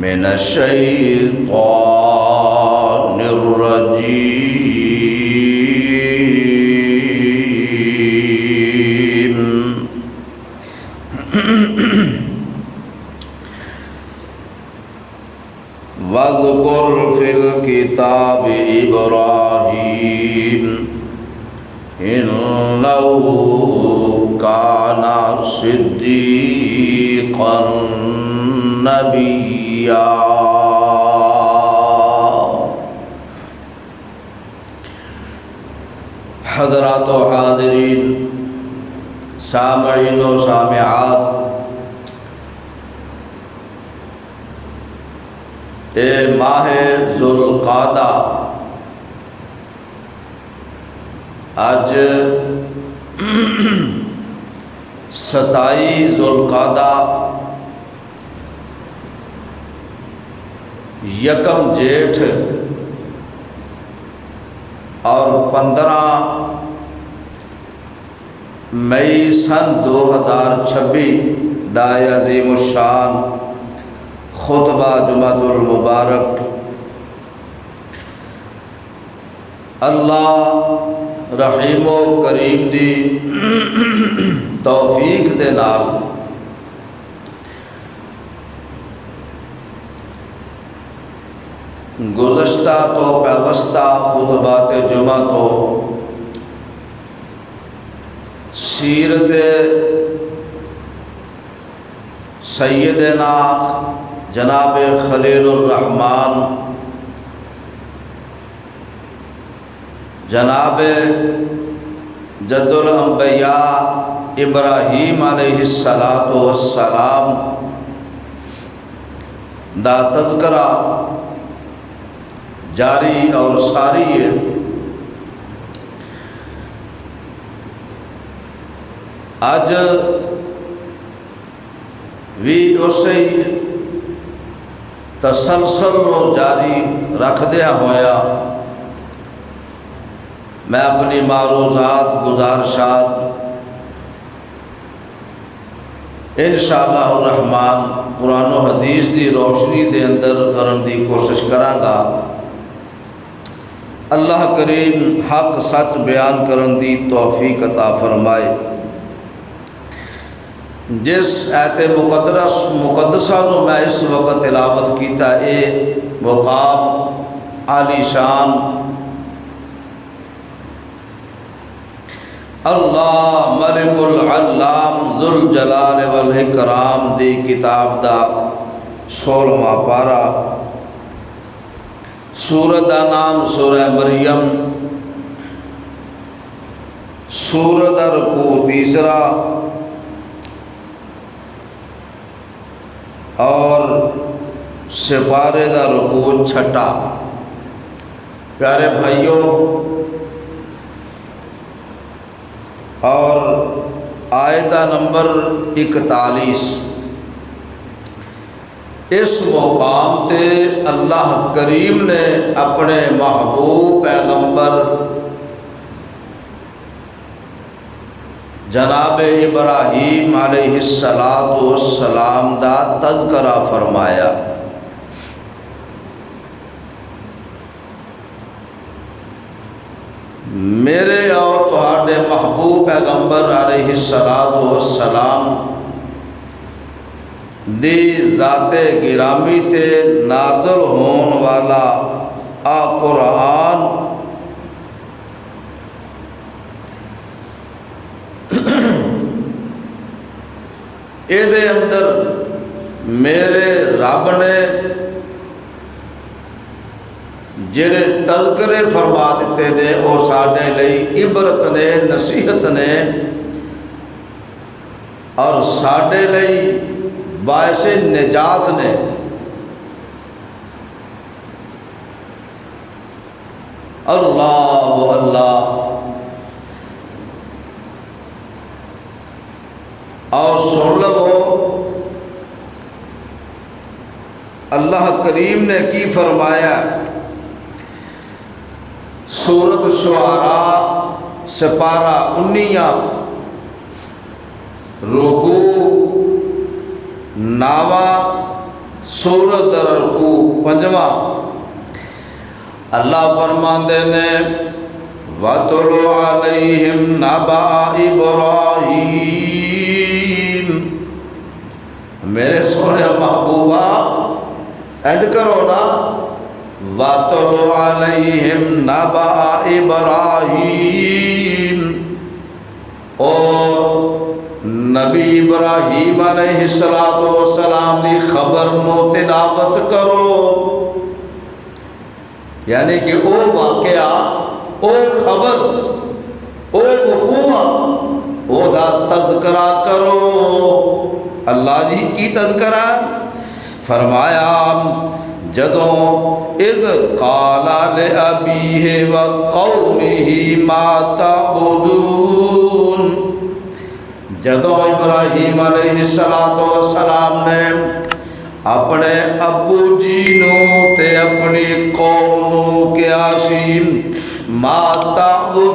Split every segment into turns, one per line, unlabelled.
من الشيطان الرجيم واذكر في الكتاب إبراهيم إنه كان صديقا نبيا۔ حضرات و حاضرین، سامعین و سامعات، اے ماہ ذوالقعدہ، آج 27 ذوالقعدہ، یکم جیٹھ اور 15 مئی سن 2026 دائے عظیم الشان خطبہ جمعۃ المبارک۔ اللہ رحیم و کریم دی توفیق دے نال گزشتہ تو پیوستہ خطبات جمعہ تو سیرت سیدنا جناب خلیل الرحمن جناب جد الانبیاء ابراہیم علیہ السلام دا تذکرہ جاری اور ساری ہے۔ اج بھی اسی تسلسل نو جاری رکھدیا ہویا میں اپنی معروضات گزارشات انشاءاللہ الرحمن قرآن و حدیث دی روشنی دے اندر کرن دی کوشش کرانگا۔ اللہ کریم حق سچ بیان کرن دی توفیق عطا فرمائے۔ جس آیت مقدسہ نو میں اس وقت تلاوت کیتا اے مقام عالی شان اللہ ملک العلام ذوالجلال والاکرام دی کتاب دا 16واں پارہ، سورت دا نام سورہ مریم، سورت دا رکوع تیسرا اور سپارے دا رکوع چھٹا۔ پیارے بھائیوں، اور آیتہ نمبر 41، اس مقام تے اللہ کریم نے اپنے محبوب پیغمبر جناب ابراہیم علیہ السلام دا تذکرہ فرمایا۔ میرے اور تہاڈے محبوب پیغمبر علیہ السلام دی ذات گرامی تے نازل ہون والا قرآن اے دے اندر میرے رب نے جڑے تذکرے فرما دیتے نے وہ ساڈے لئی عبرت نے، نصیحت نے، اور ساڈے لئی باعث نجات نے۔ اللہ اللہ۔ اور سن لو اللہ کریم نے کی فرمایا، سورۃ شعراء سپارہ 19 رکوع 9 سورت رکوع پنجواں اللہ فرماندے نے وَاتْلُ عَلَيْهِمْ نَبَأَ إِبْرَاہِيمَ، میرے سونے محبوبہ انج کرو نا، وَاتْلُ عَلَيْهِمْ نَبَأَ إِبْرَاہِيمَ، اور نبی ابراہیم علیہ السلام کی خبر نو تلاوت کرو، یعنی کہ او واقعہ، او خبر، او وقوع، او دا تذکرہ کرو۔ اللہ جی کی تذکرہ؟ فرمایا جدوں اذ قال لأبیہ وقومہ ما تعبدون، جدوں ابراہیم علیہ السلام نے اپنے ابو جی نو تے اپنی قوم نو کیا سی ما تعبدون،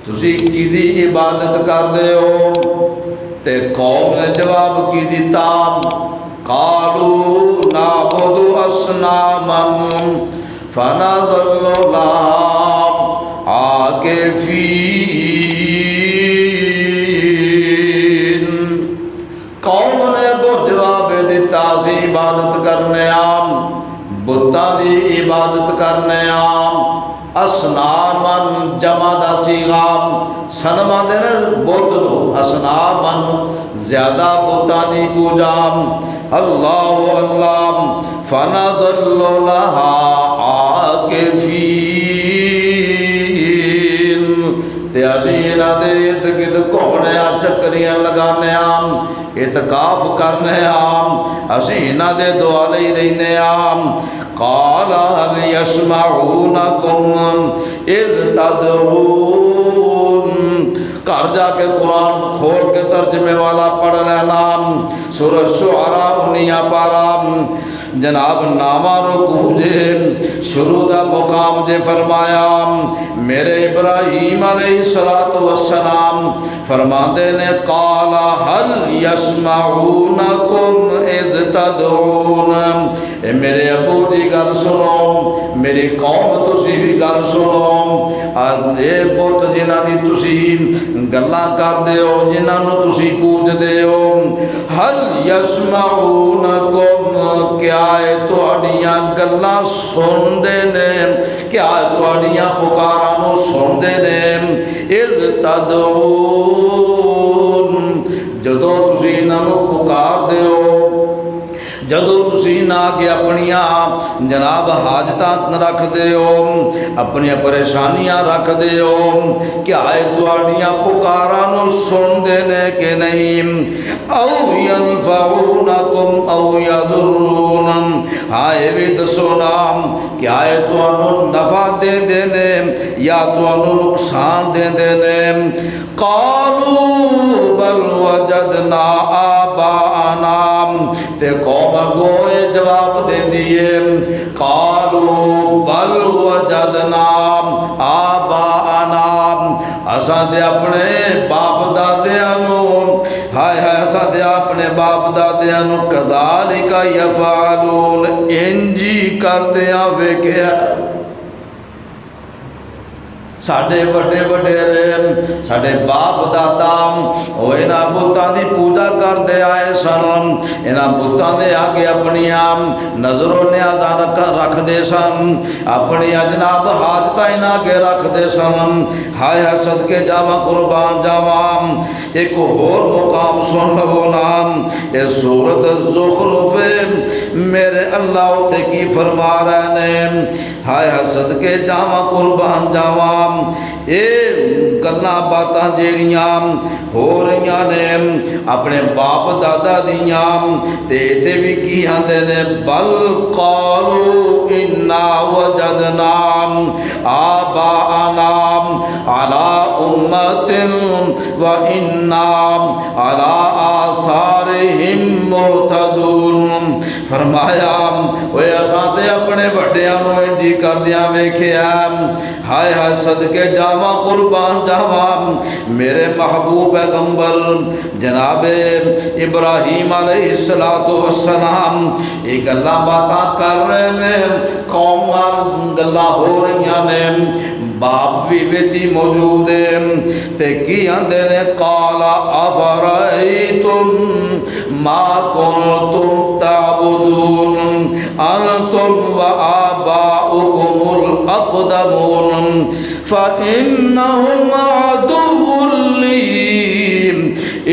تسی کیدی عبادت کردے ہو؟ تے قوم نے جواب کی دیتا قالوا نعبد اصناما فنظل لها عاکفین، قوم نے بہت جواب دیتا سی عبادت کرنے آم، بتاں دی عبادت کرنے آم، اسنامن جمع دا صیغہ، سنما دے نا بت نو، اسنامن زیادہ بتاں دی پوجا، اللہ اللہ فنظل لہا عاکفین، تے اسی نہ دے ارد گرد گھومنے آ، چکریاں لگانے آم، اعتکاف کرنے آم، اسی نہ دے دعا لئی رہنے آم۔ قال هل يسمعونكم اذ تدعون، گھر جا کے قرآن کھول کے ترجمے والا پڑھ لینا، سورہ شعراء 19 پارہ جناب نامہ رکوع جے شروع دا مقام جے فرمایا میرے ابراہیم علیہ السلام فرماندے نے قال هل يسمعونكم اذ تدعون، اے میرے ابو جی گل سنو، میری قوم تسی بھی گل سنو، اے بت جنہاں دی تسی گلاں کردے ہو، جنہاں نو تسی پوجدے ہو، هل يسمعونكم، کیا اے تہاڈیاں گلاں سندے نے، کیا تہاڈیاں پکاراں نو سندے نے، اذ تدعون، جدوں تسی انہاں نو پکار دے ہو، جدو تسی نہ کہ اپنیاں جناب حاجتات رکھ دے ہو، اپنی پریشانیاں رکھ دے ہو، کیا ہے تہاڈیاں پکاراں نو سن دے نے کہ نہیں؟ او ینفعونکم او یضرون، ہائے بھی دسو نام، کیا ہے تہانوں نفع دے دے نے یا تہانوں نقصان دے دے نے؟ قالوا بل وجدنا آباءنا، تے قوم اگوئے جواب دے دیئے قالوا بل وجدنا آباءنا، اساں دے اپنے باپ دادیاں نو، ہائے ہائے اساں دے اپنے باپ دادیاں نو کذالک یفعلون، انجی کردیاں ویکھیا، ساڈے بڑے وڈیرے ساڈے باپ دادا وہ انہاں بتاں دی پوجا کردے آئے سن، انہاں بتاں دے آگے اپنیاں نظر و نیازاں رکھ دے سن، اپنی جناب حاجتاں انہاں آگے رکھ دے سن۔ ہائے ہائے صدقے جاواں قربان جاواں، ایک اور مقام سن لو نام، یہ سورۃ الزخرف میرے اللہ تے کی فرما رہے نے، ہائے ہائے صدقے جاواں قربان جاواں، اے گلاں باتاں جیڑیاں ہو رہیاں نے اپنے باپ دادا دیاں، تے ایتھے بھی کی آندے نے بل قالوا انا وجدنا آباءنا علی امۃ وانا علی آثارہم مہتدون، فرمایا اوے اساں تے اپنے وڈیاں نوں انج ہی کردیاں ویکھیا ہائے ہائے صدقے جاواں قربان جاواں میرے محبوب پیغمبر جناب ابراہیم علیہ السلام یہ گلاں باتاں کر رہے نے قوم نال گلاں ہو رہیاں نے باپ بھی وچی موجود ہے تے کی آندے نے قال افرائیتم ما کنتم تعبدون انتم وآباؤکم الاقدمون فإنهم عدو لی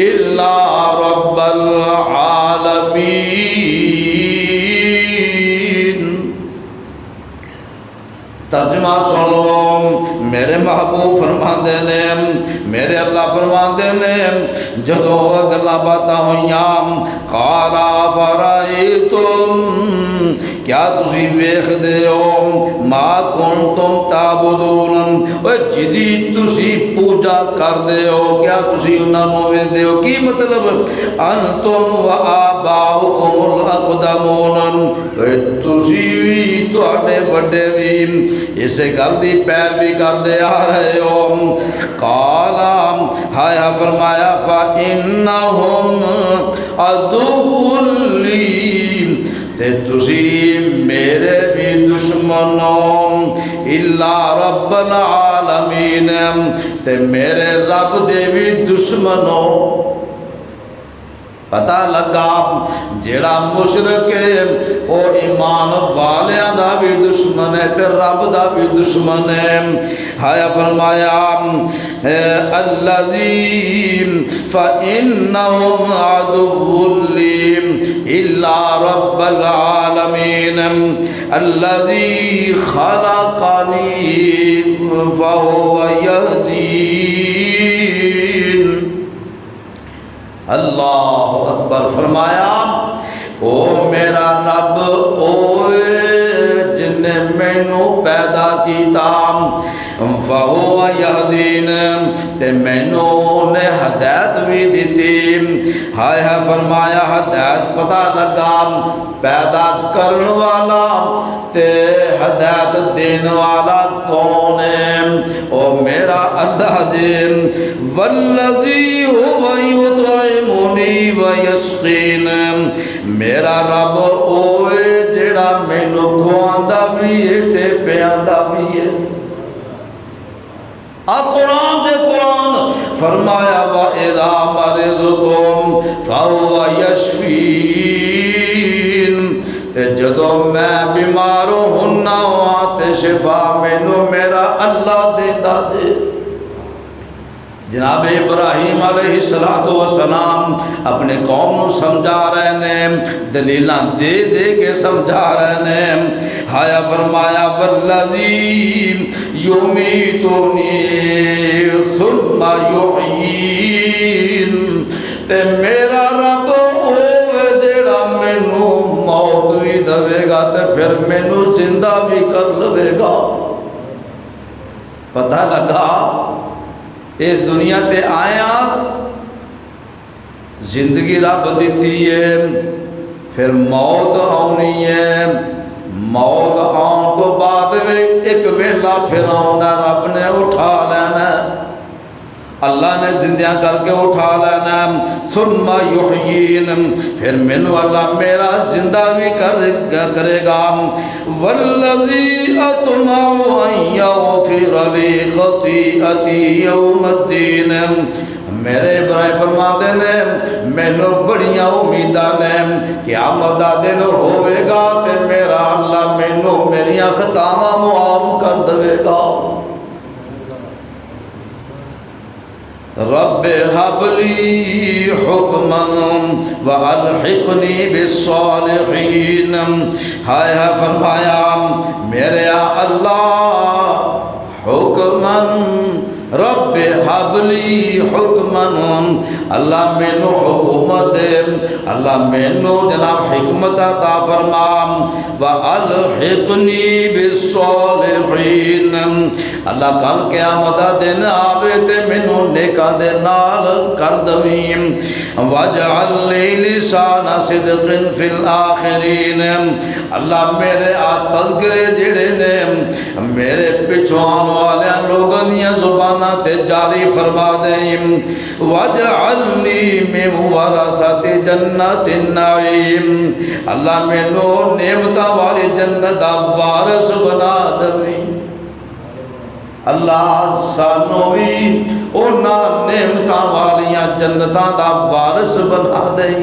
الا رب العالمین۔ ترجمہ سن لو میرے محبوب فرماندے نے میرے اللہ فرماندے نے جدو گلاں باتاں ہوئیاں قال فرائیتم کیا تسی ویکھ دے ہو ما کنتم تعبدون اوے جدی تسی پوجا کر دے ہو کیا تسی انہاں نوں ویندے ہو کی مطلب انتم و آباؤکم الاقدمون اوے تسی وی تواڈے وڈے وی اسے گل دی پیروی کردے آ رہے ہو قال ہائے فرمایا فإنہم عدو لی تے تسی میرے بھی دشمنوں الا رب العالمین تے میرے رب دے بھی دشمنوں۔ پتہ لگا جیڑا مشرک ہے او ایمان والیاں دا بھی دشمن ہے تے رب دا بھی دشمن ہے۔ ہائے فرمایا الذی فإنہم عدو لی الا رب العالمین الذی خلقنی فہو یہدین۔ اللہ اکبر فرمایا او میرا رب او جن نے مینوں پیدا کیتا فہو یہدین تے مینوں نے ہدایت بھی دیتی۔ ہائے ہائے فرمایا ہدایت پتہ لگا پیدا کرن والا تے ہدایت دین والا کون ہے او میرا اللہ جی والذی هو یطعمنی ویسقین میرا رب اوے جڑا مینوں کھواندا بھی ہے تے پیاندا بھی ہے۔ قرآن دے قرآن فرمایا وَإِذَا مَرِضْتُ فَهُوَ يَشْفِينِ تے جدو میں بیمار ہونا ہوا تے شفا مینوں میرا اللہ دیندا جے۔ جناب ابراہیم علیہ السلام اپنے قوم نو سمجھا رہے ہیں دلیلاں دے دے کے سمجھا رہے ہیں۔ ہایا فرمایا والذی یمیتنی ثم یحیین تے میرا رب ہوے جڑا مینوں موت بھی دے گا تے پھر مینوں زندہ بھی کر لے گا۔ پتہ لگا اے دنیا تے آیا زندگی رب دیتی ہے پھر موت آنی ہے، موت آن تو بعد ایک ویلا پھر آنا رب نے اٹھا لینا، اللہ نے زندیاں کر کے اٹھا لینا۔ ثم یحیین پھر منو اللہ میرا زندہ بھی کرے گا۔ والذی اطمع ان یغفر لی خطیئتی یوم الدین میرے ابراہیم فرماتے نے مینوں بڑیاں امیداں نے قیامت دا دن ہوے گا تے میرا اللہ مینوں میریاں خطاواں معاف کر دے گا۔ رب ہب لی حکما والحقنی بالصالحین۔ ہائے ہائے فرمایا میرے اللہ حکما رب ہب لی حکما اللہ مینو حکومت دے، اللہ مینو جناب حکمت عطا فرما، وَأَلْحِقْنِي بِالصَّالِحِينَ، اللہ کل قیامت دا دن آوے تے مینو نیکاں دے نال کر دویں، وَاجْعَلْ لِي لِسَانَ صِدْقٍ فِي الْآخِرِينَ، اللہ میرے تذکرے جڑے نے میرے پچھوں آن والے لوگوں دیاں زباناں تے جاری فرما دیں، وَاجْعَلْنِي مِنْ وَرَثَةِ جَنَّةِ النَّعِيمِ، اللہ مینو نعمتاں والی جنت دا وارث بنا دویں، اللہ سانو بھی اونا نعمتاں والیاں جنتاں دا وارث بنا دیں،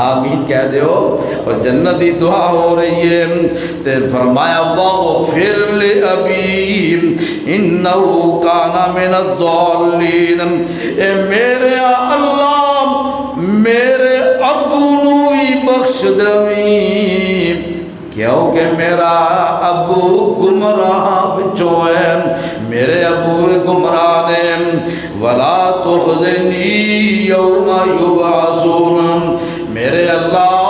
آمین کہہ دیو۔ اور جنتی دعا ہو رہی ہے تے فرمایا وَغْفِرْ لِأَبِي إِنَّهُ كَانَ مِنَ الضَّالِّينَ، اے میرے اللہ میرے ابو نو بھی بخش دویں، کیونکہ میرا ابو گمراہ بچوں ہے، میرے ابو گمراہ نے، وَلَا تُخْزِنِي يَوْمَ يُبْعَثُونَ، میرے اللہ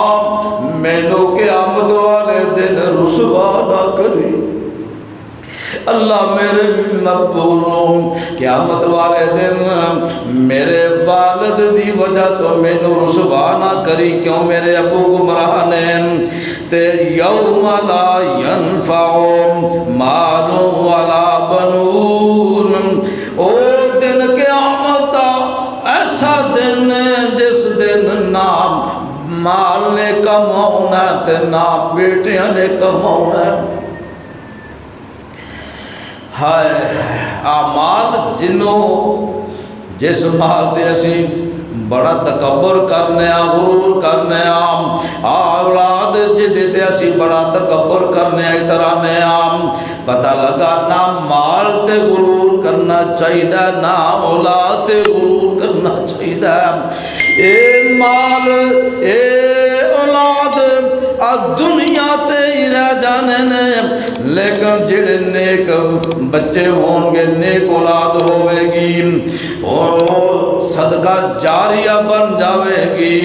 مینو قیامت والے دن رسوا نہ کری، اللہ میرے ابو نو قیامت والے دن میرے والد دی وجہ تو مینو رسوا نہ کری، کیوں میرے ابو گمراہ نے، تے یوم لا ینفع مال ولا بنون، او دن قیامت ایسا دن جس دن نہ مال نے کماؤنا تے نہ بیٹیاں نے کماؤنا، ہائے مال جنوں جس مال تے اسی بڑا تکبر کرنے غرور کرنے اولاد جدے تے اسی بڑا تکبر کرنے اترانے پتہ لگا نہ مال تے غرور کرنا چاہیے نہ اولاد تے غرور کرنا چاہیے، اے مال اے اولاد دنیا تے ہی رہ جانے نے، لیکن جڑے نیک بچے ہون گے نیک اولاد ہوئے گی اور صدقہ جاریہ بن جاوے گی،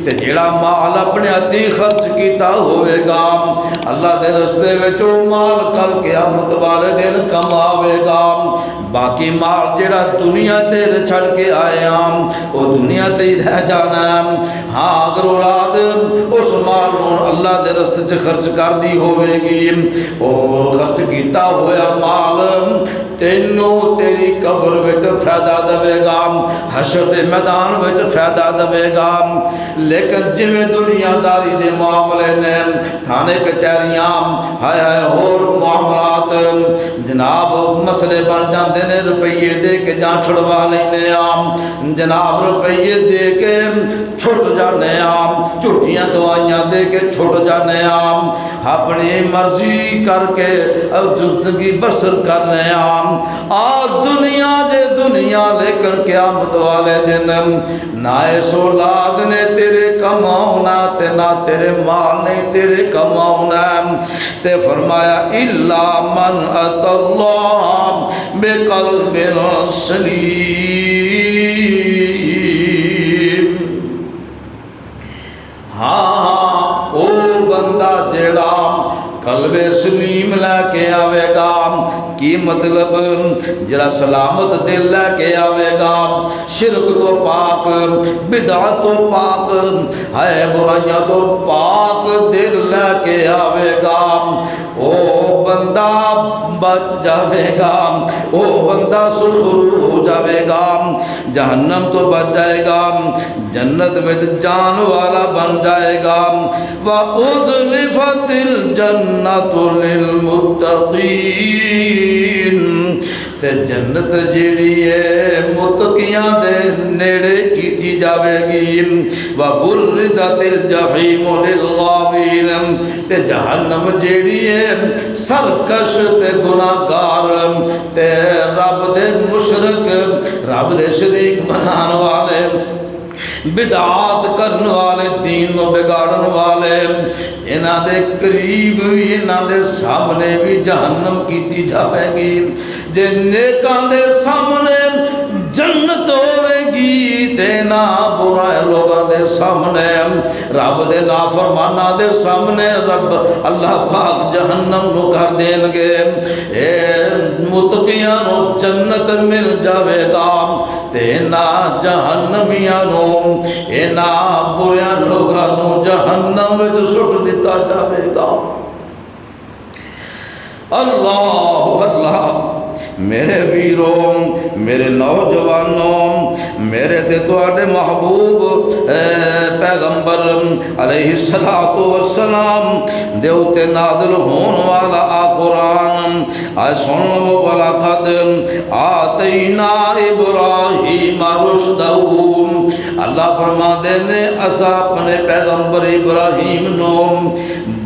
تے جڑا مال اپنے ہتھی خرچ کیتا ہوئے گا اللہ دے رستے وچ او مال کل قیامت والے دن کماوے گا، باقی مال جڑا دنیا تے چھڑ کے آئے او دنیا تے ہی رہ جانا ہے، ہاں اگر اولاد اس مال اللہ دے رستے چ خرچ کر دی ہوئے گی، او خرچ کیتا ہویا مال تینوں تیری قبر وچ فائدہ دے گا، حشر دے میدان وچ فائدہ دے گا، لیکن جویں دنیا داری دے معاملے نے تھانے کچہریاں ہائے ہائے اور معاملات جناب مسئلے بن جاندے نے، روپیے دے کے جان چھڑوا لینے جناب روپیے دے کے چھٹ جانے جھوٹیاں دوائیاں دے کے چھٹ جانے اپنی مرضی کر کے زندگی بسر کرنے دنیا دے دنیا، لیکن قیامت والے دن نہ اس اولاد نے تیرے کماؤنا تے نہ تیرے مال نے تیرے کماؤنا، تے فرمایا الا من اتى اللہ بقلب سلیم، ہاں او بندہ جڑا قلب سلیم لے کے آوے گا، کی مطلب جڑا سلامت دل لے کے آوے گا، شرک تو پاک بدعت تو پاک ہے برائیاں تو پاک دل لے کے آوے گا، او بندہ بچ جاوے گا، او بندہ سرخرو ہو جاوے گا، جہنم تو بچ جائے گا، جنت وچ جان والا بن جائے گا، وَأُزْلِفَتِ الْجَنَّةُ لِلْمُتَّقِينَ، تے جنت جیڑی ہے متقیاں دے نیڑے کیتی جاوے گی، وَبُرِّزَتِ الْجَحِيمُ لِلْغَاوِينَ، تے جہنم جیڑی ہے سرکش تے گناہگار تے رب دے مشرک رب دے شریک بنان والے بدعات کرن والے دین نو بگاڑن والے انہاں دے قریب بھی انہاں دے سامنے بھی جہنم کیتی جاوے گی، جے نیکاں دے سامنے جنت ہوے گی تے نہ برے لوگاں دے سامنے رب دے نافرماناں دے سامنے رب اللہ پاک جہنم نو کر دین گے اے متقیاں نو جنت مل جاوے گا تے نہ جہنمیاں نو اے نہ برے لوگاں نو جہنم وچ سٹ دتا جاوے گا اللہ اللہ میرے ویروں میرے نوجوانوں میرے تے تواڈے محبوب پیغمبر علیہ السلام دے اوتے نازل ہون والا قرآن آئے سن لو وَلَقَدْ آتَيْنَا إِبْرَاهِيمَ رُشْدَهُ اللہ فرما دے نے اسا اپنے پیغمبر ابراہیم نو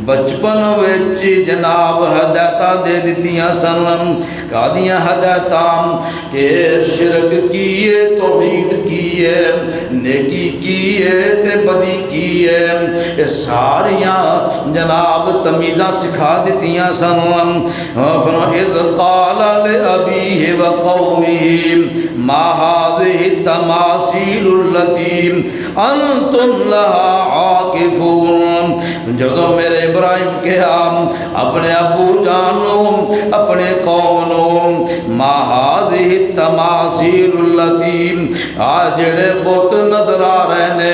بچپن وچ جناب ہدایتاں دے دتیاں سن کادیاں ہدایتاں کہ شرک کیے توحید کیے نیکی کیے تے بدی کیے یہ ساریاں جناب تمیزاں سکھا دتیاں سن اذ قال لأبیہ وقومہ ما هذه التماثيل التي انتم لها عاکفون جدو میرے ابراہیم کہا اپنے ابو جانو اپنے قوم نو ما هذه التماثيل التي جڑے بت نظر آ رہے نے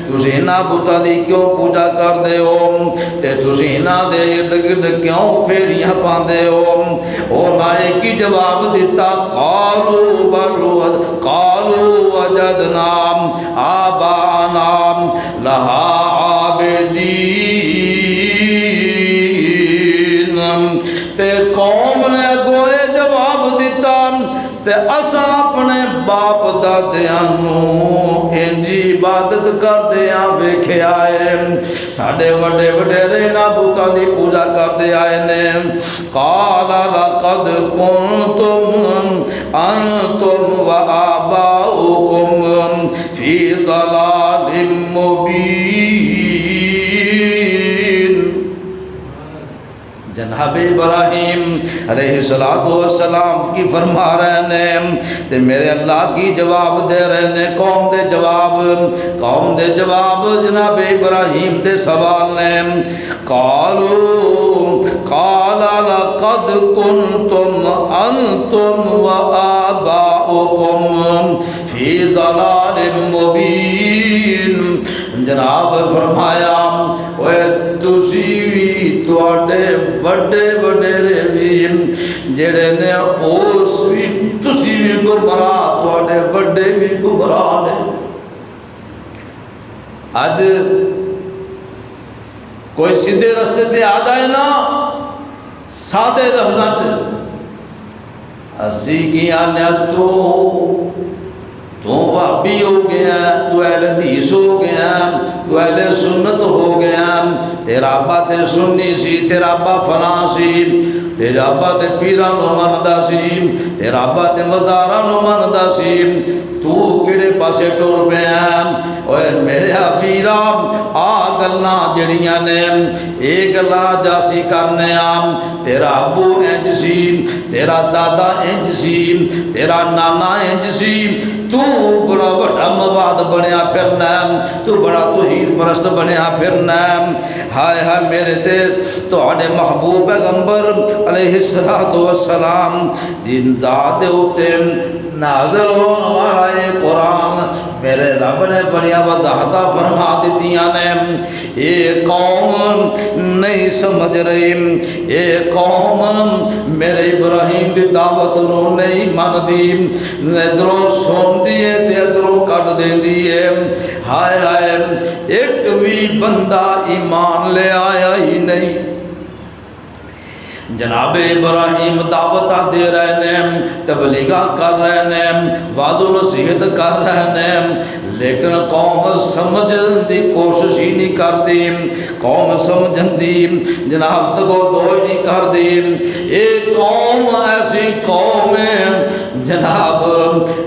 تسی نہ بتاں دی کیوں پوجا کر دے ہو تے تسی نہ دے ارد گرد کیوں پھیریاں پاندے ہو او نائے کی جواب دیتا قالوا وجدنا آبانا لها عابدین تے قوم نے گوئے جواب دیتا تے اساں اپنے باپ دادیاں نو انجی عبادت کردے ویکھے آئے ساڈے وڈے وڈیرے نہ بتاں دی پوجا کردے آئے نے قال لقد کنتم انتم وآباؤکم فی ضلال مبین جناب ابراہیم علیہ السلام کی فرما رہے نے تے میرے اللہ کی جواب دے رہے نے قوم دے جواب جناب ابراہیم دے سوال نے قال لقد کنتم انتم وآباؤکم فی ضلال مبین جناب فرمایا اوے تسی بھی تواڈے وڈے وڈیرے بھی جڑے نے اس بھی تسی بھی گمراہ تواڈے وڈے بھی گمراہ نے اج کوئی سیدھے رستے تے آ جائے نا سادے لفظاں چ اسی کی آنے تو وہابی ہو گیا تو اہل حدیث ہو گیا تو اہل سنت ہو گیا تیرا ابا تے سنی سی تیرا ابا فلاں سی تیرا ابا تے پیراں نو مندا سی تیرا ابا تے مزاراں نو مندا سی تو کیڑے پاسے ٹر پیا اوے میرے ویرا آ گلاں جڑیاں نے اے گلاں جاسی کرنے تیرا ابو انج سی تیرا دادا انج سی تیرا نانا انج سی تو بڑا وڈا مواد بنیا پھرنا تو بڑا توحید پرست بنیا پھرنا ہائے ہائے میرے تے تواڈے محبوب پیغمبر علیہ السلام دین ذات اوتے نازل ہون والا یہ قرآن میرے رب نے بڑی وضاحتاں فرما دیتیاں نے اے قوم نہیں سمجھ رہی اے قوم میرے ابراہیم دی دعوت نو نہیں من دی ادھروں سن دیے تے ادھروں کٹ دین دیے ہائے ہائے ایک بھی بندہ ایمان لے آیا ہی نہیں جناب ابراہیم دعوتاں دے رہے ہیں تبلیغاں کر رہے ہیں واعظ و نصیحت کر رہے ہیں لیکن قوم سمجھن دی کوشش ہی نہیں کر دی قوم سمجھن دی جناب تگو دو ہی نہیں کر دی اے قوم ایسی قوم ہے جناب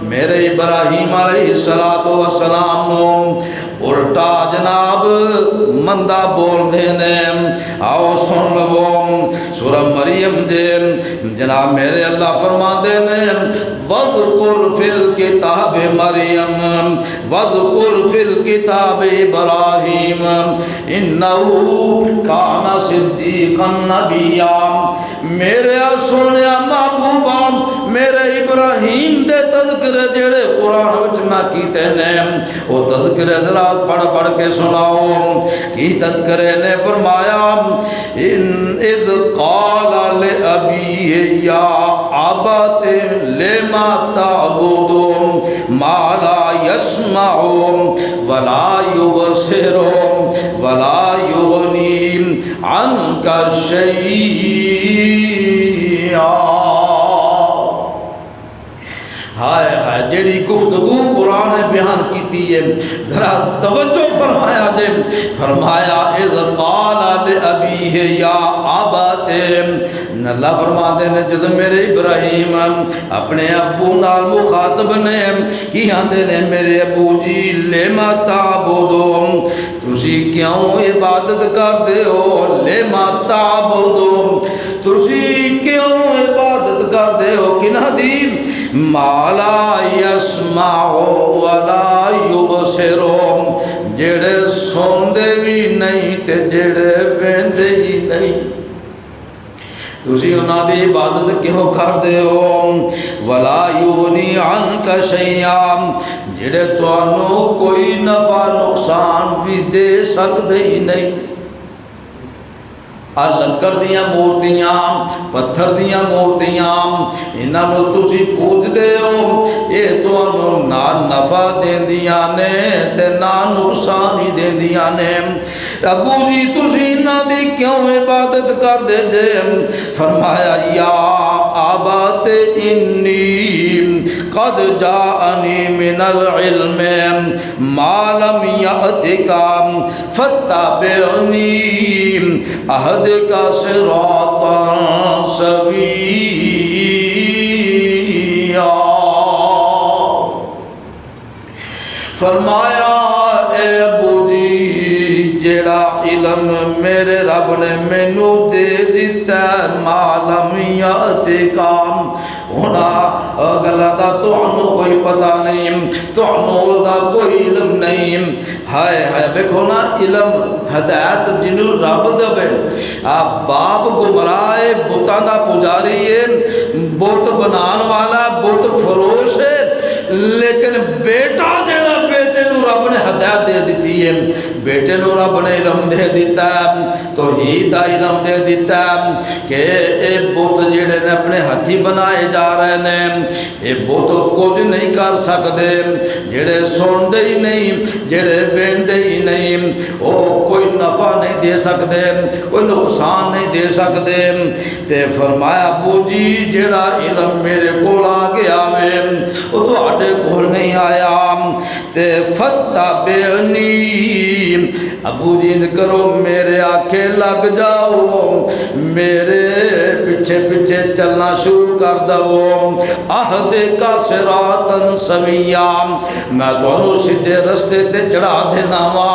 میرے ابراہیم علیہ السلام الٹا جناب مندہ بول دینے. آؤ سن لو سورہ مریم دے جناب میرے اللہ فرما دینے وَذْكُرْ فِي الْكِتَابِ مریم وَذْكُرْ فِي الْكِتَابِ ابراہیم اِنَّهُ كَانَ صِدِّيقًا نَبِيًّا. میرے سونیا محبوبہ میرے ابراہیم دے تذکرے جڑے قرآن وچ میں کیتے نے وہ تذکرے ذرا پڑھ پڑھ کے سناؤ. کی تذکرے نے فرمایا اِذْ قَالَ لِأَبِيهِ يَا أَبَتِ لِمَ تَعْبُدُ مَا لَا يَسْمَعُ وَلَا يُبْصِرُ وَلَا يُغْنِي عَنْكَ شَيْئًا. ہائے ہائے جیڑی گفتگو قرآن نے بیان کیتی ہے ذرا توجہ فرمایا دے. فرمایا اذ قال لابیہ یا ابت اللہ فرما دے نے جد میرے ابراہیم اپنے ابو نال مخاطب نے کی آندے نے میرے ابو جی لما تعبدون تسی کیوں عبادت کردے ہو. لما تعبدون تسی کیوں عبادت کردے ہو کنہ دی ما لا يسمع ولا يبصر جڑے سوندے بھی نہیں تے جڑے ویندے ہی نہیں. تسی انہاں دی عبادت کیوں کردے ہو. ولا یغنی عنک شیئا جڑے تانوں کوئی نفع نقصان بھی دے سکدے ہی نہیں. لکڑ دیاں مورتیاں پتھر دیاں مورتیاں انہاں نوں تسی پوجدے ہو یہ تانوں نہ نفع دیندیاں نے تے نہ نقصان ہی دیندیاں نے. ابو جی تسی انہاں دی کیوں عبادت کردے جے. فرمایا یا ابت انی قد جاءنی من العلم ما لم یأتک فاتبعنی اہدک صراطا سویا. فرمایا اے ابو جی جیڑا علم میرے رب نے مینوں دے دیتا ہے معلوم یاتک ہونا گلا دا تانوں کوئی پتہ نہیں تانوں دا کوئی علم نہیں. ہائے ہائے دیکھو نا علم ہدایت جنوں رب دے آپ باپ گمراہ ہے بتاں دا پجاری ہے بت بنان والا بت فروش ہے لیکن بیٹا جڑا بیٹے نو رب نے ہدایت دے دیتی ہے بیٹے نو رب نے علم دے دیتا ہے توحید دا علم دے دیتا ہے کہ اے بت جڑے نے اپنے ہاتھی بنائے جا رہے ہیں اے بت کچھ نہیں کر سکتے جڑے سندے ہی نہیں جڑے ویندے ہی نہیں او کوئی نفع نہیں دے سکتے کوئی نقصان نہیں دے سکتے. تے فرمایا ابو جی جڑا علم میرے کول آ گیا وے او تواڈے کول نہیں آیا تے فتبعنی ابو جی کرو میرے آکھے لگ جاؤ میرے پیچھے پیچھے چلنا شروع کر دو. اہدک صراطا سویا میں تانوں سیدھے رستے تے چڑھا دینا وا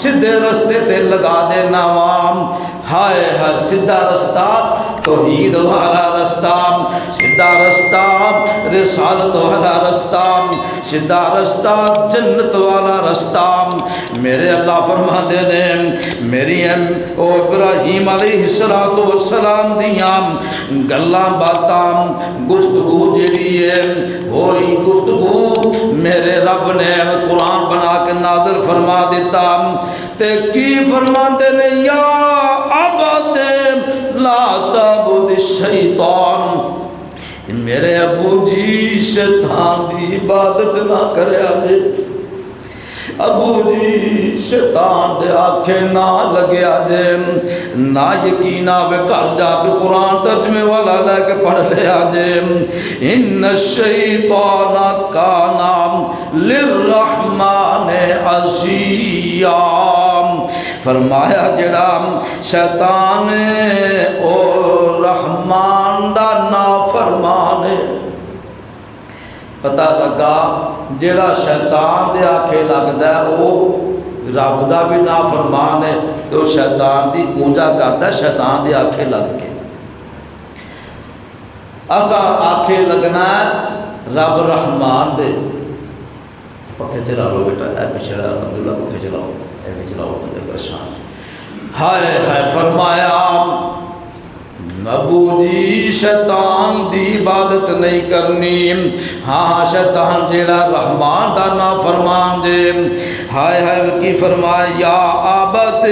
سیدھے رستے تے لگا دینا وا. ہائے ہائے سیدھا رستہ توحید والا رستہ سیدھا رستہ رسالت والا رستہ سیدھا رستہ جنت والا رستہ. میرے اللہ فرما دے نے میری او ابراہیم علیہ السلام دیاں گلاں باتاں گفتگو جڑی ہے ہوئی گفتگو میرے رب نے قرآن بنا کے نازل فرما دیتا تے کی فرما دے نے یا ابت لا تعبد الشیطان میرے ابو جی شیطان دی عبادت نہ کریا جے. ابو جی شیطان دے آکھے نہ لگیا جے نہ یقین آوے کر جا کے قرآن ترجمے والا لے کے پڑھ لیا جے. ان الشیطان کان للرحمن عصیا فرمایا جڑا شیطان او رحمان دا نافرمان ہے. پتہ لگا جڑا شیطان دے آکھے لگدا ہے او رب دا بھی نافرمان ہے تو شیطان دی پوجا کرتا ہے شیطان دی آنکھیں لگ کے اسا آنکھیں لگنا ہے رب رحمان دے پکھے چلا لو بیٹا اے پچھڑا عبداللہ پکھے چلاؤ اے بھی چلاؤ بندے پریشان ہائے ہائے فرمایا ابو جی شیطان دی عبادت نہیں کرنی ہاں شیطان جیڑا رحمان دا نافرمان جے ہائے ہائے کی فرمایا یا آبت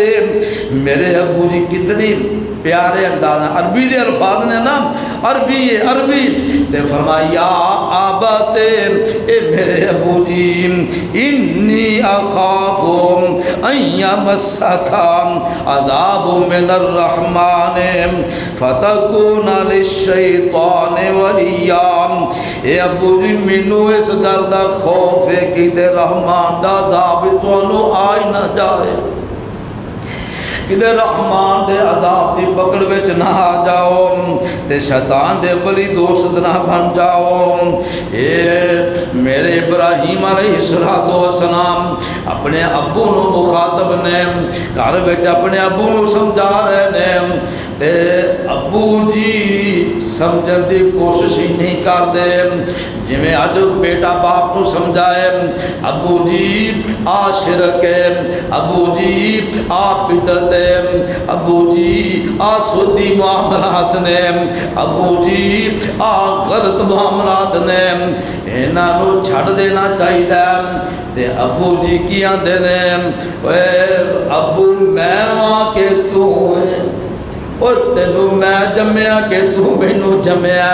میرے ابو جی کتنی پیارے انداز ہیں عربی دے الفاظ نے نا عربی تے فرمایا یا آبت اے میرے ابو جی انی اخاف ان یمسک عذاب من الرحمن فتکون للشیطان ولیا اے ابو جی مینوں اس گل دا خوف ہے کہ تے رحمان دا عذاب تانوں آئی نہ جائے کدے رحمان دے عذاب دی پکڑ وچ نہ آ جاؤ تے شیطان دے ولی دوست نہ بن جاؤ اے میرے ابراہیم علیہ السلام اپنے ابو نو مخاطب نے گھر وچ اپنے ابو نو سمجھا رہے نے تے ابو جی سمجھن دی کوشش ہی نہیں کردے جویں اج بیٹا باپ کو سمجھائے ابو جی آ شرک ہے ابو جی آ بدعت ہے ابو جی آ سودی معاملات نے ابو جی آ غلط معاملات نے انہاں نو چھڈ دینا چاہیے تے ابو جی کی آندے نے اوے ابو میں آ کے تو او تینوں میں جمیا کہ تو مینوں جمیا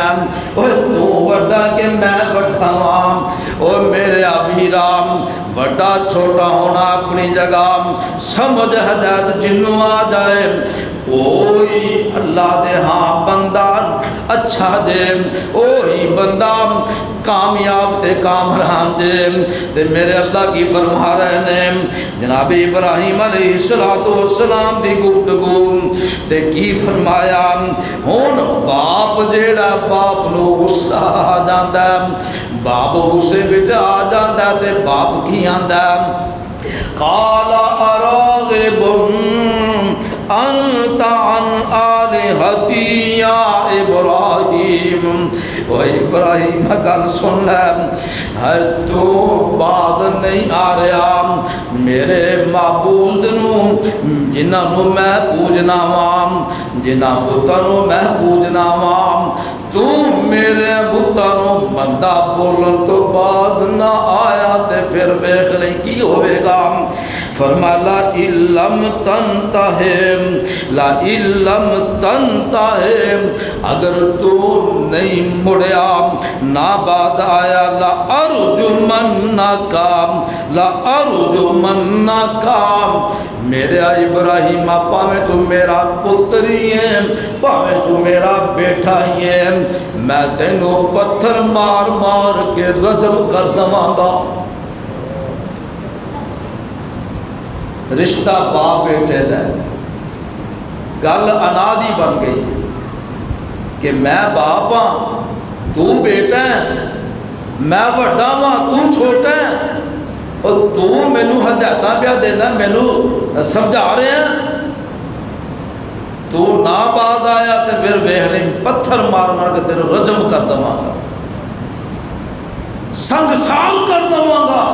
او تو وڈا کہ میں وڈا ہاں او میرے ابیرام وڈا چھوٹا ہونا اپنی جگہ سمجھ ہدایت جنوں آ جائے اوہی اللہ دے ہاں بندہ اچھا دے اوہی بندہ کامیاب تے کامران دے تے میرے اللہ کی فرما رہے نے جناب ابراہیم علیہ السلام دی گفتگو تے کی فرمایا ہن باپ جیڑا باپ نو غصہ آ جاندا باپ غصے وچ آ جاندا تے باپ کی آندا قال اراغب انت عن آلہتی یا ابراہیم او ابراہیم گل سن لے تو باز نہیں آ رہا میرے معبود نو جنہاں نو میں پوجنا وا جنہاں بتاں نو میں پوجنا وا تو میرے بتاں نو بندہ بولن تو باز نہ آیا تے پھر ویکھ لیں کی ہوے گا فرمایا لا علم تنتہے اگر تو نہیں مڑیا نہ باز آیا لا ارجمنک میرے ابراہیم پاویں تو میرا پتری ہے پاویں تو میرا بیٹا ہی ہے میں تینوں پتھر مار مار کے رجم کر دواں گا رشتہ باپ بیٹے دا گل انادی بن گئی کہ میں باپ ہاں تو بیٹا ہے میں وڈا ہاں تو چھوٹا ہے اور تو مینوں ہدایتاں پیا دینا مینوں سمجھا رہے ہیں تو نہ باز آیا تے پھر ویکھ لیں پتھر مار مار کے تینوں رجم کر دواں گا سنگسار کر دواں گا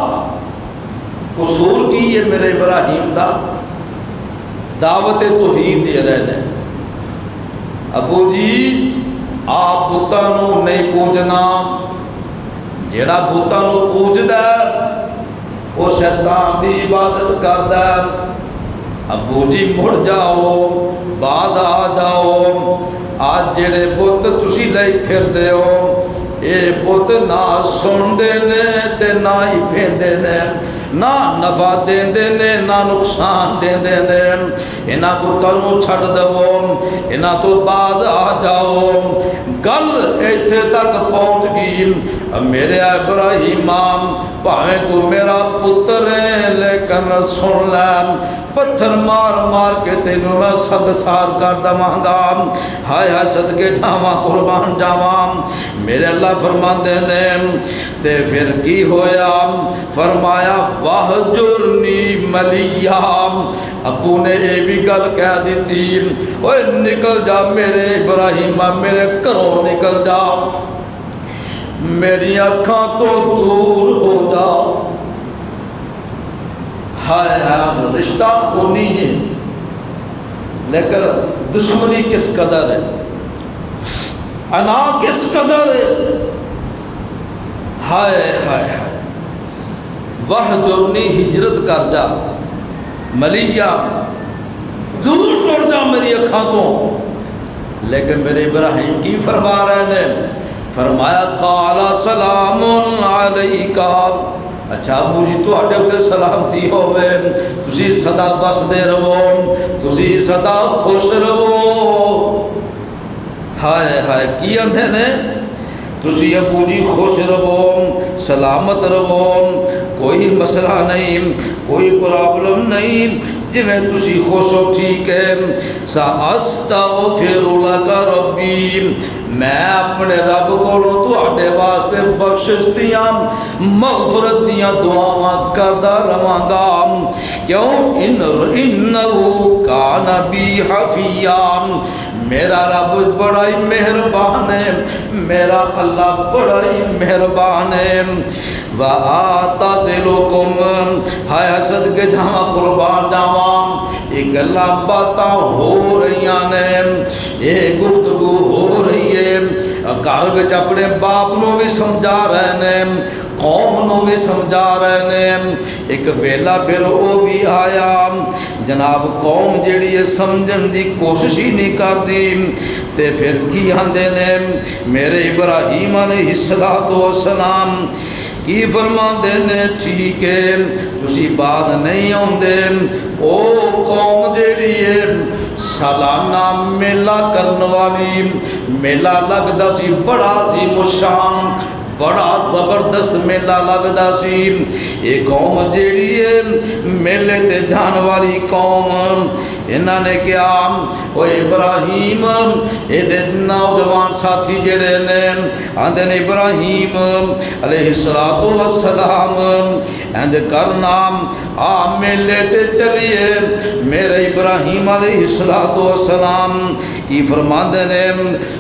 قصور کی ہے میرے ابراہیم دا دعوت توحید دے رہے ہیں ابو جی آپ بتاں نو نہیں پوجنا جیڑا بتاں نو پوجدا وہ شیطان دی عبادت کردا ابو جی مڑ جاؤ باز آ جاؤ آج جڑے بت تسی لئی پھردے ہو اے بت نہ سن دے نے تے نہ ہی پھیندے نے نہ نفع دیندے نے نہ نقصان دیندے نے انہاں بتاں نو چھڈ دو انہاں تو باز آ جاؤ گل ایتھے تک پہنچ گئی میرے ابراہیم پاویں تو میرا پتر ہے لیکن سن لے پتھر مار مار کے تینوں میں سنگسار کر دواں گا ہائے ہائے صدقے جاواں قربان جاواں میرے اللہ فرماندے نے تے پھر کی ہویا فرمایا وَاہْجُرْنِی مَلِيًّا ابو نے یہ بھی گل کہہ دیتی اوے نکل جا میرے ابراہیم میرے گھروں نکل جا میری آنکھاں تو دور ہو جا ہائے ہائے رشتہ خونی ہے لیکن دشمنی کس قدر ہے انا کس قدر ہے ہائے ہائے ہائے وَاہْجُرْنِی ہجرت کر جا ملیہ دور ٹوٹ جا میری آنکھاں تو لیکن میرے ابراہیم کی فرما رہے ہیں فرمایا قال سلام علیکا اچھا ابو جی تو آٹے ہوتے سلامتی ہوئے تسی صدا بس دے رہو تسی صدا خوش رہو ہائے ہائے کی اندھے نے تسی ابو جی خوش رہو سلامت رہو کوئی مسئلہ نہیں کوئی پرابلم نہیں جی میں تسی خوش ہو ٹھیک ہے سأستغفر لک ربی میں اپنے رب کو تو آٹے واسطے بخشش دیاں مغفرت دیاں دعاواں کردہ رواں گا کیوں انہو کان بی حفیام میرا رب بڑا ہی مہربان ہے میرا اللہ بڑا ہی مہربان ہے وَآتَزِلُكُمْ ہائے حسد کے جہاں قربان جاواں یہ گلاں باتاں ہو رہی ہیں یہ گفتگو ہو رہی ہے گھر وچ اپنے باپ نو بھی سمجھا رہے ہیں قوم نو بھی سمجھا رہے ہیں ایک ویلا پھر وہ بھی آیا جناب قوم جیڑی ہے سمجھن دی کوشش ہی نہیں کر دی تے پھر کی آندے نے میرے ابراہیم علیہ السلام کی فرماندے نے ٹھیک ہے تسی بعد نہیں آندے او قوم جیڑی ہے سالانہ میلہ کرن والی میلہ لگدا سی بڑا عظیم الشان بڑا زبردست میلہ لگدا سی یہ قوم جیڑی ہے میلے تے جان والی قوم انہاں نے کیا او ابراہیم اے دے نوجوان ساتھی جڑے نے آندے نے ابراہیم علیہ السلام اند کرنا آ میلے تے چلیے میرے ابراہیم علیہ السلام کی فرماندے نے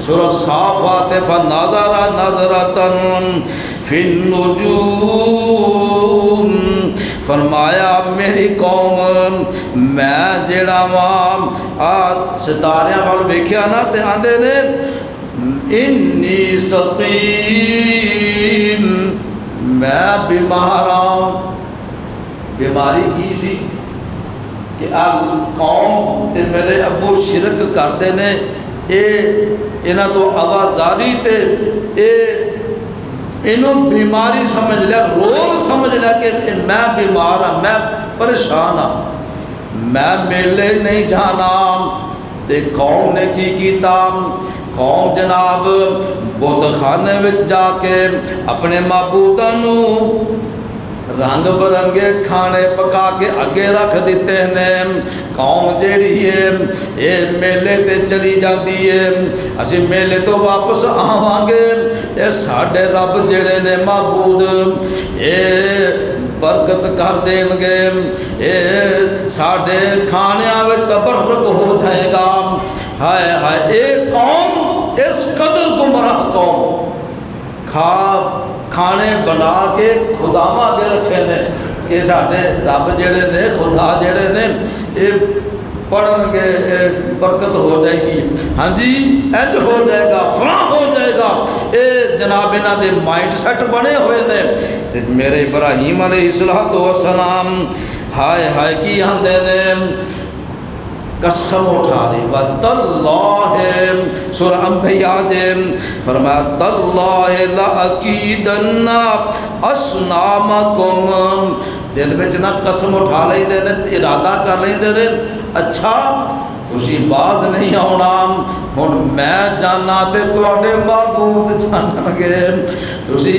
سورہ صافات فناظر نظرۃ فی النجوم فرمایا میری قوم میں جڑا واں ستاریاں وال ویکھیا نا تے آندے نے انی سقیم میں بیمار ہوں بیماری کی سی کہ قوم تے میرے ابو شرک کرتے نے انہاں تو آوازاری تے انہوں بیماری سمجھ لیا روگ سمجھ لیا کہ میں بیمار ہوں میں پریشان ہوں میں میلے نہیں جانا تے قوم نے کی کیتا قوم جناب بت خانے وچ جا کے اپنے معبوداں نو رنگ برنگے کھانے پکا کے اگے رکھ دیتے ہیں قوم جیڑی ہے یہ میلے تے چلی جاندی ہے اسی میلے تو واپس آواں گے یہ ساڈے رب جڑے نے معبود یہ برکت کر دیں گے یہ ساڈے کھانیاں وچ تبرک ہو جائے گا ہائے ہائے اے قوم اس قدر گمراہ قوم کھانے بنا کے خداواں اگے رکھے نے کہ ساڈے رب جڑے نے خدا جڑے نے یہ پڑھن گے برکت ہو جائے گی ہاں جی انج ہو جائے گا فلاں ہو جائے گا اے جناب انہاں دے مائنڈ سیٹ بنے ہوئے نے تے میرے ابراہیم علیہ السلام ہائے ہائے کی آندے نے قسم اٹھا لی وَتَاللَّهِ سورہ انبیاء دے فرمایا تَاللَّهِ لَأَكِيدَنَّا أَصْنَامَكُمْ دل میں نہ قسم اٹھا لیں دے ارادہ کر لیں دے اچھا تسی باز نہیں آنا، ہن میں جانا تے تواڈے معبود جانن گے۔ تسی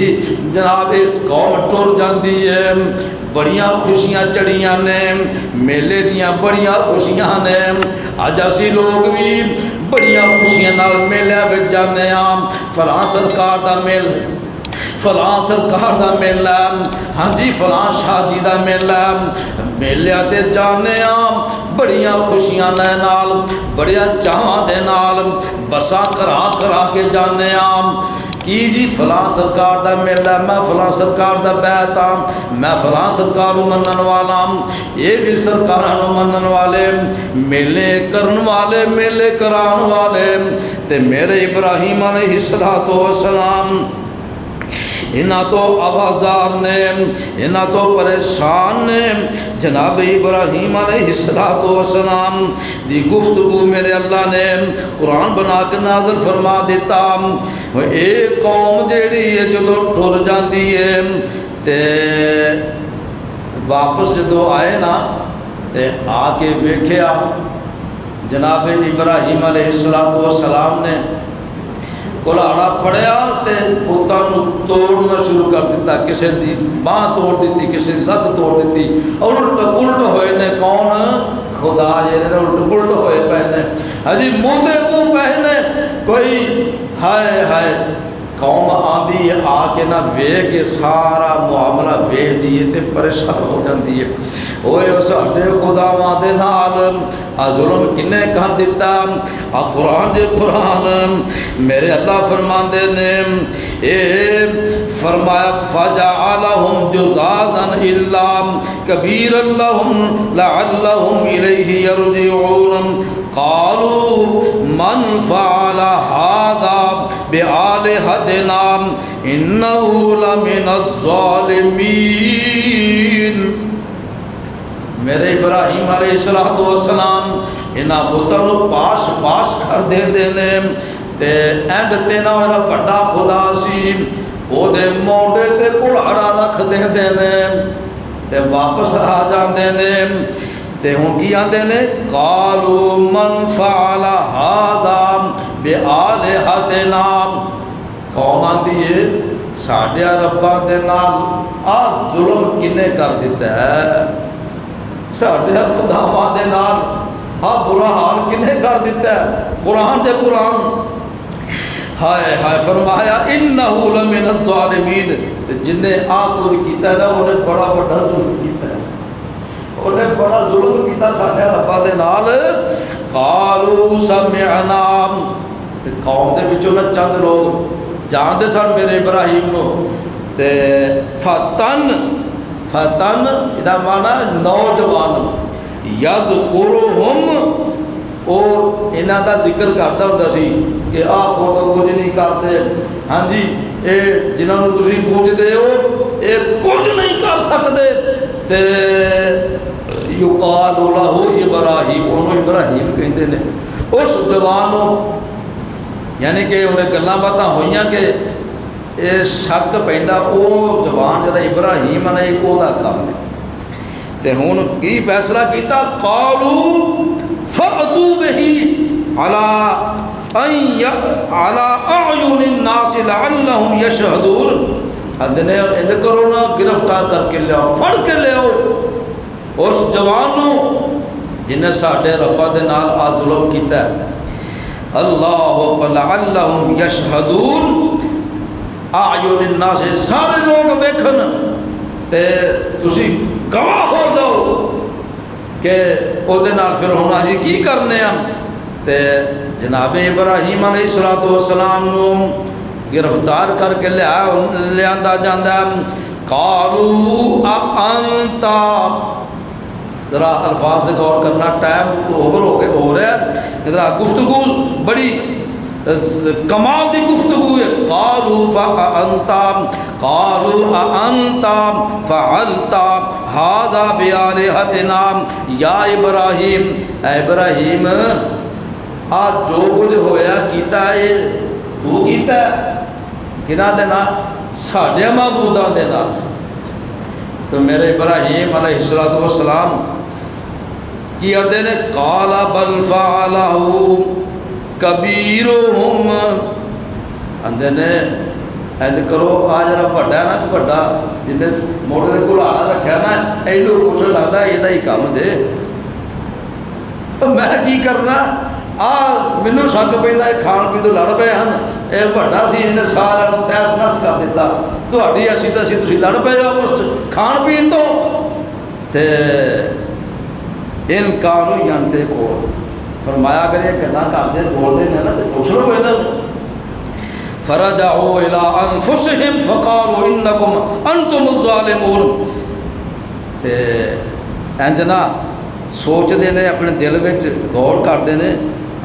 جناب اس قوم ٹر جاندی ہے، بڑیاں خوشیاں چڑھیاں نے، میلے دیاں بڑیاں خوشیاں نے، اج اسی لوگ بھی بڑیاں خوشیاں نال میلے وچ جانے ہاں، فلاں سرکار دا میل، فلاں سرکار دا میلہ، ہاں جی فلاں شاہ جی دا میلہ، میلے تے جانے ہاں بڑیاں خوشیاں دے نال، بڑیا چاواں دے نال، بساں کرا کے جانے ہاں کی جی فلاں سرکار دا میلہ، میں فلاں سرکار دا بیعت ہاں، میں فلاں سرکار نوں منن والا ہاں، یہ بھی سرکاراں نوں منن والے، میلے کرن والے، میلے کران والے تے میرے ابراہیم علیہ السلام انہاں تو آوازار نے، انہاں تو پریشان نے۔ جناب ابراہیم علیہ السلام دی گفتگو میرے اللہ نے قرآن بنا کے نازل فرما دیتا، اے قوم جیڑی ہے جدو ٹر جاندی ہے تے واپس جدو آئے نا تے آ کے ویکھیا جناب ابراہیم علیہ السلام نے کلاڑا پھڑیا تے پتاں توڑنا شروع کر دیتا، کسی دی باں توڑ دیتی، کسی دی لت توڑ دیتی، اور الٹ پلٹ ہوئے نے کون؟ خدا جیرے نے الٹ پلٹ ہوئے پہنے، ہجی منہ دے منہ پہنے، کوئی ہائے ہائے قوم آندی ہے آ کے نہ ویکھ کے سارا معاملہ ویکھ دیے تے پریشان ہو جاندی ہے، اوے ساڈے خداواں دے نال آ ظلم کنے کر دیتا۔ آ قرآن دے قرآن میرے اللہ فرماندے نے، اے فرمایا فجعلہم جذاذا الا کبیرا لہم لعلہم الیہ یرجعون قالوا من فعل هذا بآلہتنا انہ لمن الظالمین۔ میرے ابراہیم علیہ السلام انہاں بتاں پاش پاش کر دے نے تے اینڈ تے نا میرا بڑا خدا سی او دے موڈے تے کلاڑا رکھ دے نے تے واپس آ جاندے نے تے ہن کی آندے نے قالوا من فعل هذا بآلہتنا، قوم آندی ہے ساڈے رباں دے نال آ ظلم کنے کر دیتا ہے، ساڈے خداواں دے نال آ برا حال کنے کر دیتا ہے۔ قرآن دے قرآن ہائے ہائے فرمایا انہ لمن الظالمین، جن نے آ کچھ کیتا ہے نا انہیں بڑا بڑا ظلم کیتا ہے، انہیں بڑا ظلم کیتا ساڈے ربا دے نال۔ قالوا سمعنا، قوم دے وچوں نہ چند لوگ جاندے سن میرے ابراہیم نو تے فتن ادا معنی نوجوان، یذکرہم اور انہاں دا ذکر کرتا ہوندا سی کہ آپ تو کچھ نہیں کرتے، ہاں جی اے جنہاں نوں تسی پوجدے ہو اے کچھ نہیں کر سکتے، تے یقال لہ ابراہیم، انہوں ابراہیم کہندے نے اس جوان نوں، یعنی کہ انہیں گلاں باتاں ہوئیاں کہ اے شک پیندا او جوان جڑا ابراہیم نے او دا کام ہے تے ہن کی فیصلہ کیتا قالوا فأتوا به على اعین الناس لعلهم یشہدون، اندنے اند کرو نا گرفتار کر کے لے آؤ، پھڑ کے لے آؤ اس جوان نو جن نے ساڈے ربا دے نال آ ظلم کیتا ہے۔ اللہ لعلهم یشہدون، اعین الناس سارے لوگ ویکھن تے تسی گواہ ہو جاؤ کہ او دے نال پھر ہن اسی کی کرنے ہم، تے جناب ابراہیم علیہ السلام نو گرفتار کر کے لیا جاندا۔ قالوا انت، ذرا الفاظ سے غور کرنا، ٹائم اوور ہو رہا ہے، ذرا گفتگو بڑی کمال دی گفتگو ہے۔ قالوا انت فعلت هذا بآلہتنا یا ابراہیم، اے ابراہیم آج جو کچھ ہویا کیتا ہے تو کیتا ہے کنہ دے نال؟ ساڈے معبوداں دے نال۔ تو میرے ابراہیم علیہ السلام کی آندے نے قال بل فعلہ کبیرہم، آندے نے اینج کرو آ جڑا بڑا ہے نا، بڑا جن نے موڑے دے کلہاڑا رکھیا نا، اینو کچھ لگدا یہ ہی کام جے، میں کی کرنا مینوں شک پیندا ہے کھان پین تو لڑ پے ہن، اے بڑا سی انہیں سارا تیس نس کر دیتا، تہاڈی اسی تسی تسی لڑ پے آپس کھان پین تو تے ان کانو ینتے کو فرمایا اگر یہ گلاں کردے بولدے نے نا تے پوچھ لو انہاں فرجعوا الى انفسهم فقالوا انکم انتم الظالمون، تے انج نا سوچ دے نے اپنے دل وچ غور کردے نے،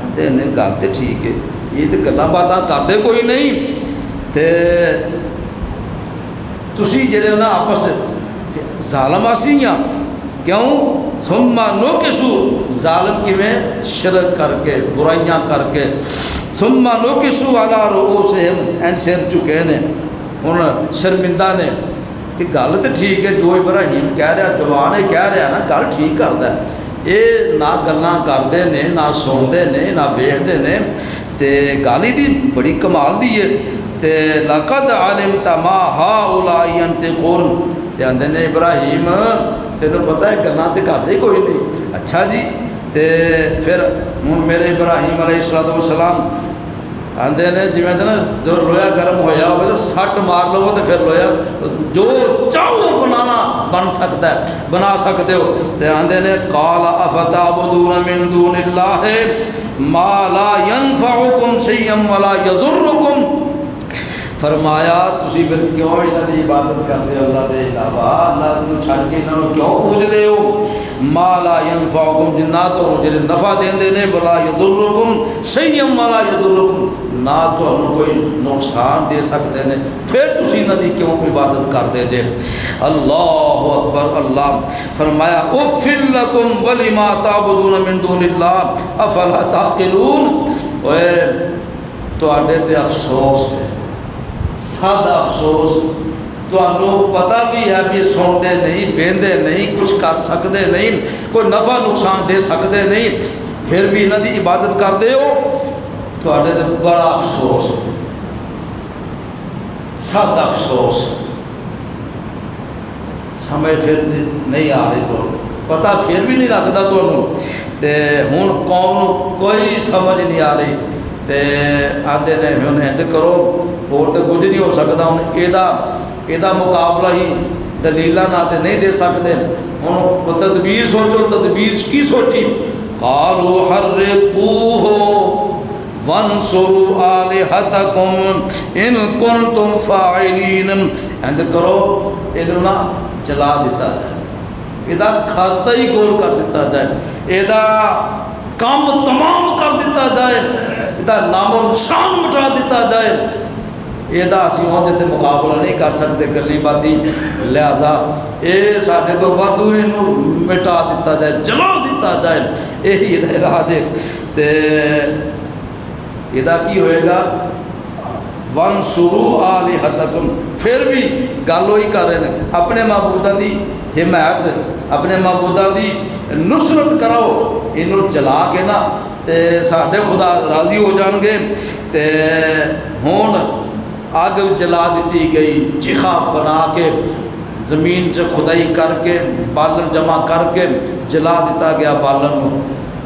آندے نے گل تے ٹھیک ہے، یہ تے گلاں باتاں کردے کوئی نہیں، تے تسی جڑے نا آپس ظالم آسیاں کیوں ثم نوکسو، ظالم کیویں شرک کر کے برائیاں کر کے، ثم نوکسو علی رؤوسہم، این سر چکے نے ہن شرمندہ نے کہ گل تو ٹھیک ہے جو ابراہیم کہہ رہا جوان ہے کہہ رہا نا گل ٹھیک کرتا ہے، یہ نہ گلاں کرتے نے نہ سنتے نے نہ ویکھتے نے، تے گل دی بڑی کمال دی ہے، تے لقد علمت ما هؤلاء ينطقون، تے آندے نے ابراہیم تینوں پتہ ہے گلاں تے کرتے کوئی نہیں، اچھا جی تے پھر ہن میرے ابراہیم علیہ السلام آندے نے جی نا جو لویا گرم ہویا ہوئے تو سٹ مار لو تو پھر لویا جو چاہو بنانا بن سکتا ہے بنا سکتے ہو، تے آندے نے قال افتعبدون من دون اللہ ما لا ينفعکم شیئا ولا یضرکم، فرمایا تسی پھر کیوں انہاں دی عبادت کرتے ہو اللہ دے علاوہ، اللہ نوں چھڈ کے انہاں نوں کیوں پوجدے ہو، ما لا ينفعکم جنہ تو جڑے نفع دیندے نے ولا یضرکم شیئا ولا یضرکم، نہ تمہیں کوئی نقصان دے سکتے ہیں، پھر تسی انہاں دی کیوں عبادت کردے جے، اللہ اکبر، اللہ فرمایا اف لکم ولما تعبدون من دون اللہ افلا تعقلون، اوے تواڈے تے افسوس ہے، سادہ افسوس، تمہیں پتہ بھی ہے بھی سنتے نہیں ویندے نہیں کچھ کر سکتے نہیں کوئی نفع نقصان دے سکتے نہیں، پھر بھی انہاں دی عبادت کرتے ہو، تواڈے تے بڑا افسوس، سادہ افسوس، سمجھ پھر نہیں آ رہی تو پتہ پھر بھی نہیں لگتا تمہیں، تے ہن قوم نوں کوئی سمجھ نہیں آ رہی، تے آدھے نے ہن انج کرو اور تو کچھ نہیں ہو سکتا، ہن یہ مقابلہ ہی دلیلاں نال تے نہیں دے سکتے، ہن کو تدبیر سوچو، تدبیر کی سوچی، قالوا حرقوه وانصروا آلہتکم ان کنتم فاعلین، انج کرو اینوں نہ جلا دیتا جائے، یہ کھاتا ہی گول کر دیتا جائے، یہ کام تمام کر دیتا جائے، یہ نام و نشان مٹا دیتا جائے، یہ اسی اونجے تے مقابلہ نہیں کر سکتے گلی باتی، لہذا یہ سارے تو وادو اینوں مٹا دیتا جائے، جلا دیتا جائے، یہی یہ راج ہے، تے یہ کی ہوئے گا وانصروا آلہتکم، پھر بھی گل وہی کر رہے ہیں اپنے معبوداں دی حمایت، اپنے معبوداں دی نصرت کراؤ، انہوں جلا کے نا تے ساڈے خدا راضی ہو جان گے، تے ہون آگ جلا دیتی گئی، چیخا بنا کے زمین سے خدائی کر کے بالن جمع کر کے جلا دیتا گیا بالن،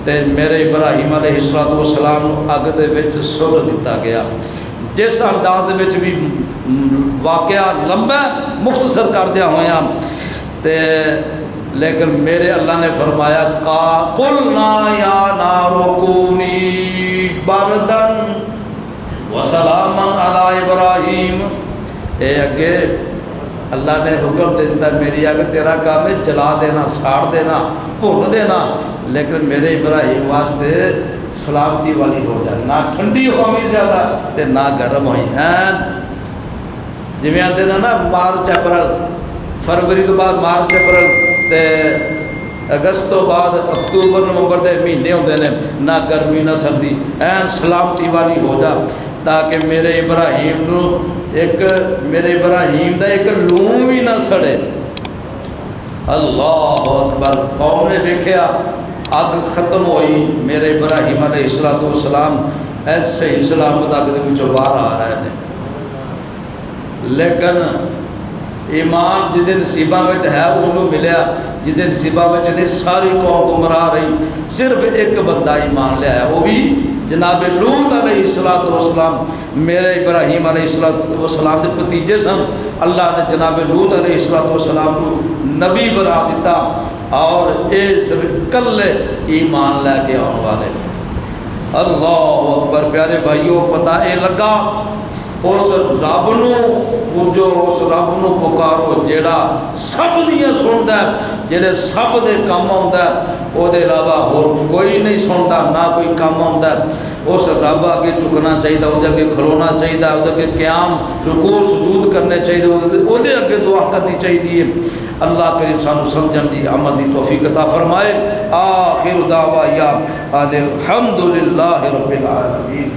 تے میرے ابراہیم علیہ السلام اگ دے وچ سٹ دیتا گیا، جس انداز وچ بھی واقعہ لمبا مختصر کر دیا ہویا، تے لیکن میرے اللہ نے فرمایا قُلْنَا يَا نَارُ كُونِي بَرْدًا وَسَلَامًا عَلَىٰ إِبْرَاهِيمَ، اے اگے اللہ نے حکم دے دیتا میری اگ تیرا کام ہے جلا دینا، ساڑ دینا، بھن دینا، لیکن میرے ابراہیم واسطے سلامتی والی ہو جائے، نہ ٹھنڈی ہوئی زیادہ تے نہ گرم ہوئی، جویں آندے نا مارچ اپریل، فروری تو بعد مارچ اپریل تے اگست تو بعد اکتوبر نومبر دے مہینے ہوندے نے، نہ گرمی نہ سردی، سلامتی والی ہو جا، تاکہ میرے ابراہیم نو میرے ابراہیم دا ایک لوں بھی نہ سڑے، اللہ اکبر، قوم نے دیکھیا اگ ختم ہوئی، میرے ابراہیم علیہ السلام ایسے ہی سلامت اگ دے وچوں باہر آ رہے ہیں، لیکن ایمان جدے نصیباں وچ ہے انہوں ملیا، جدے نصیباں وچ نہیں ساری قوم گمراہ رہی، صرف ایک بندہ ایمان لیا ہے، وہ بھی جناب لوط علیہ السلام، میرے ابراہیم علیہ السلام دے بھتیجے سن۔ اللہ نے جناب لوط علیہ السلام کو نبی بنا دیتا، اور اے صرف کلے ایمان لے کے آنے والے۔ اللہ اکبر پیارے بھائیوں، پتہ اے لگا اس رب نو پوجو، اس رب نو پکارو جیڑا سب دیاں سندا ہے، جڑے سب دے کام آوندا ہے، او دے علاوہ ہور کوئی نہیں سندا، نہ کوئی کام آوندا ہے۔ اس رب اگے جھکنا چاہیے، وہ اگے کھلونا چاہیے، وہ اگے قیام رکوع سجود کرنے چاہیے، وہ اگے دعا کرنی چاہیے۔ اللہ کریم سانو سمجھن دی عمل دی توفیق عطا فرمائے۔ آخر دعوایا الحمدللہ رب العالمین۔